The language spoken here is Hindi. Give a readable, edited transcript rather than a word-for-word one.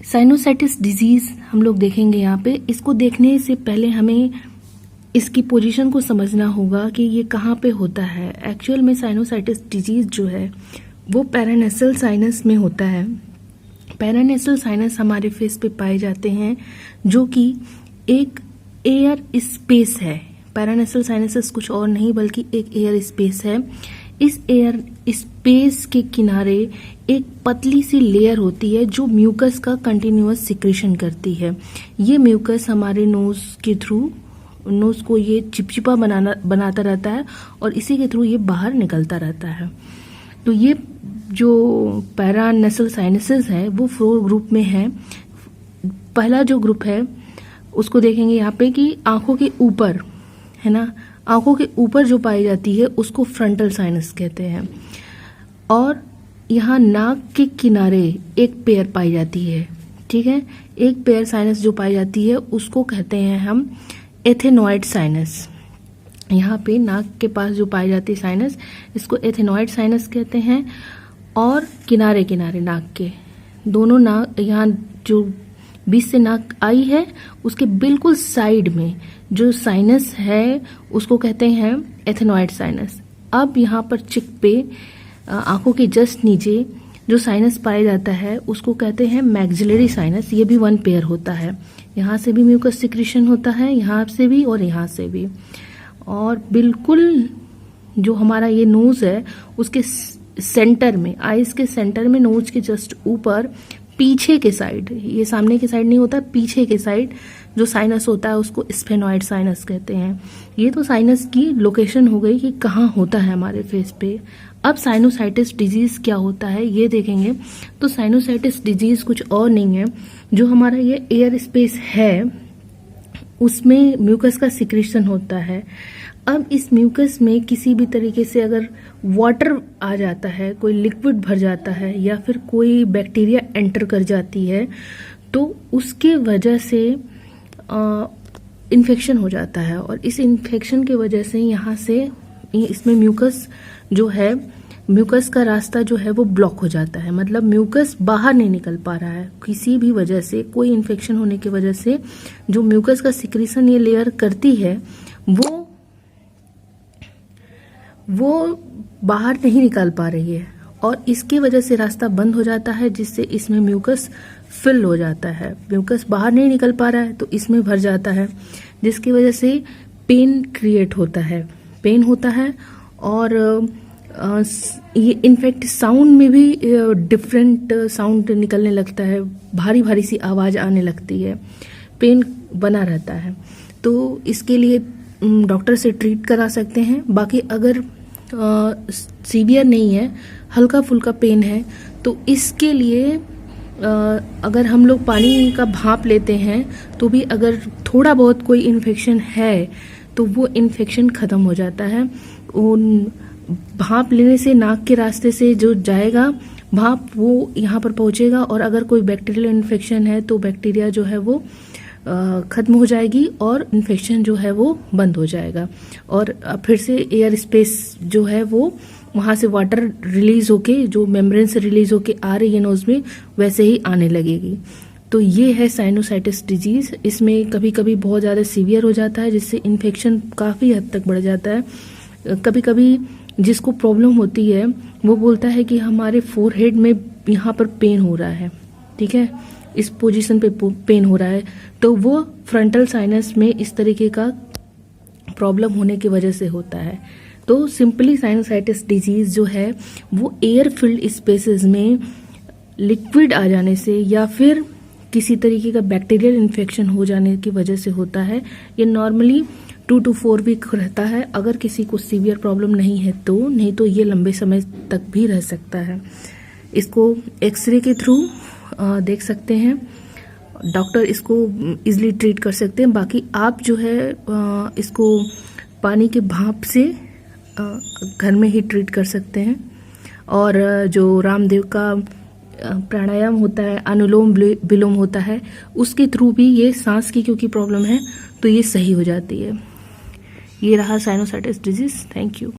साइनोसाइटिस डिजीज हम लोग देखेंगे यहाँ पे। इसको देखने से पहले हमें इसकी पोजीशन को समझना होगा कि ये कहाँ पे होता है। एक्चुअल में साइनोसाइटिस डिजीज जो है वो पैरानेसल साइनस में होता है। पैरानेसल साइनस हमारे फेस पे पाए जाते हैं जो कि एक एयर स्पेस है। पैरानेसल साइनसेस कुछ और नहीं बल्कि एक एयर स्पेस है। इस एयर स्पेस के किनारे एक पतली सी लेयर होती है जो म्यूकस का कंटिन्यूअस सिक्रेशन करती है। ये म्यूकस हमारे नोज के थ्रू, नोज को ये चिपचिपा बनाता रहता है और इसी के थ्रू ये बाहर निकलता रहता है। तो ये जो पैरानेसल साइनसेस है वो 4 ग्रुप में है। पहला जो ग्रुप है उसको देखेंगे यहाँ पे कि आंखों के ऊपर है ना, आंखों के ऊपर जो पाई जाती है उसको फ्रंटल साइनस कहते हैं। और यहाँ नाक के किनारे एक पेयर पाई जाती है, ठीक है। एक पेयर साइनस जो पाई जाती है उसको कहते हैं हम एथेनॉइड साइनस। यहाँ पे नाक के पास जो पाई जाती है साइनस, इसको एथेनॉइड साइनस कहते हैं। और किनारे किनारे नाक के दोनों नाक, यहाँ जो बीच से नाक आई है उसके बिल्कुल साइड में जो साइनस है उसको कहते हैं एथेनॉइड साइनस। अब यहाँ पर चिक पे आंखों के जस्ट नीचे जो साइनस पाया जाता है उसको कहते हैं मैक्सिलरी साइनस। ये भी 1 पेयर होता है। यहाँ से भी म्यूकस सिक्रेशन होता है, यहाँ से भी और यहाँ से भी। और बिल्कुल जो हमारा ये नोज है उसके सेंटर में, आईज के सेंटर में, नोज के जस्ट ऊपर पीछे के साइड, ये सामने के साइड नहीं होता, पीछे के साइड जो साइनस होता है उसको स्फेनॉइड साइनस कहते हैं। ये तो साइनस की लोकेशन हो गई कि कहाँ होता है हमारे फेस पे। अब साइनोसाइटिस डिजीज क्या होता है ये देखेंगे। तो साइनोसाइटिस डिजीज कुछ और नहीं है, जो हमारा ये एयर स्पेस है उसमें म्यूकस का सिक्रेशन होता है। अब इस म्यूकस में किसी भी तरीके से अगर वाटर आ जाता है, कोई लिक्विड भर जाता है या फिर कोई बैक्टीरिया एंटर कर जाती है तो उसके वजह से इन्फेक्शन हो जाता है। और इस इन्फेक्शन की वजह से यहाँ से इसमें म्यूकस जो है, म्यूकस का रास्ता जो है वो ब्लॉक हो जाता है। मतलब म्यूकस बाहर नहीं निकल पा रहा है किसी भी वजह से, कोई इन्फेक्शन होने की वजह से जो म्यूकस का सिक्रेशन ये लेयर करती है वो बाहर नहीं निकाल पा रही है और इसकी वजह से रास्ता बंद हो जाता है, जिससे इसमें म्यूकस फिल हो जाता है। म्यूकस बाहर नहीं निकल पा रहा है तो इसमें भर जाता है, जिसकी वजह से पेन क्रिएट होता है, पेन होता है। और ये इनफैक्ट साउंड में भी डिफरेंट साउंड निकलने लगता है, भारी भारी सी आवाज़ आने लगती है, पेन बना रहता है। तो इसके लिए डॉक्टर से ट्रीट करा सकते हैं। बाकी अगर सीवियर नहीं है, हल्का फुल्का पेन है, तो इसके लिए अगर हम लोग पानी का भाप लेते हैं तो भी अगर थोड़ा बहुत कोई इन्फेक्शन है तो वो इन्फेक्शन ख़त्म हो जाता है। उन भाप लेने से नाक के रास्ते से जो जाएगा भाप वो यहाँ पर पहुँचेगा और अगर कोई बैक्टीरियल इन्फेक्शन है तो बैक्टीरिया जो है वो ख़त्म हो जाएगी और इन्फेक्शन जो है वो बंद हो जाएगा। और फिर से एयर स्पेस जो है वो वहाँ से वाटर रिलीज होके, जो मेम्ब्रेन से रिलीज होके आ रही है नोज में, वैसे ही आने लगेगी। तो ये है साइनोसाइटिस डिजीज। इसमें कभी कभी बहुत ज़्यादा सीवियर हो जाता है जिससे इन्फेक्शन काफ़ी हद तक बढ़ जाता है। कभी कभी जिसको प्रॉब्लम होती है वो बोलता है कि हमारे फोरहेड में यहाँ पर पेन हो रहा है, ठीक है, इस पोजीशन पे पेन हो रहा है, तो वो फ्रंटल साइनस में इस तरीके का प्रॉब्लम होने की वजह से होता है। तो सिंपली साइनोसाइटिस डिजीज जो है वो एयर फिल्ड स्पेसेस में लिक्विड आ जाने से या फिर किसी तरीके का बैक्टीरियल इन्फेक्शन हो जाने की वजह से होता है। ये नॉर्मली 2 to 4 वीक रहता है, अगर किसी को सीवियर प्रॉब्लम नहीं है तो, नहीं तो ये लंबे समय तक भी रह सकता है। इसको एक्सरे के थ्रू देख सकते हैं, डॉक्टर इसको इजीली ट्रीट कर सकते हैं। बाकी आप जो है इसको पानी के भाप से घर में ही ट्रीट कर सकते हैं। और जो रामदेव का प्राणायाम होता है, अनुलोम विलोम होता है, उसके थ्रू भी ये सांस की क्योंकि प्रॉब्लम है तो ये सही हो जाती है। ये रहा साइनोसाइटिस डिजीज। Thank you.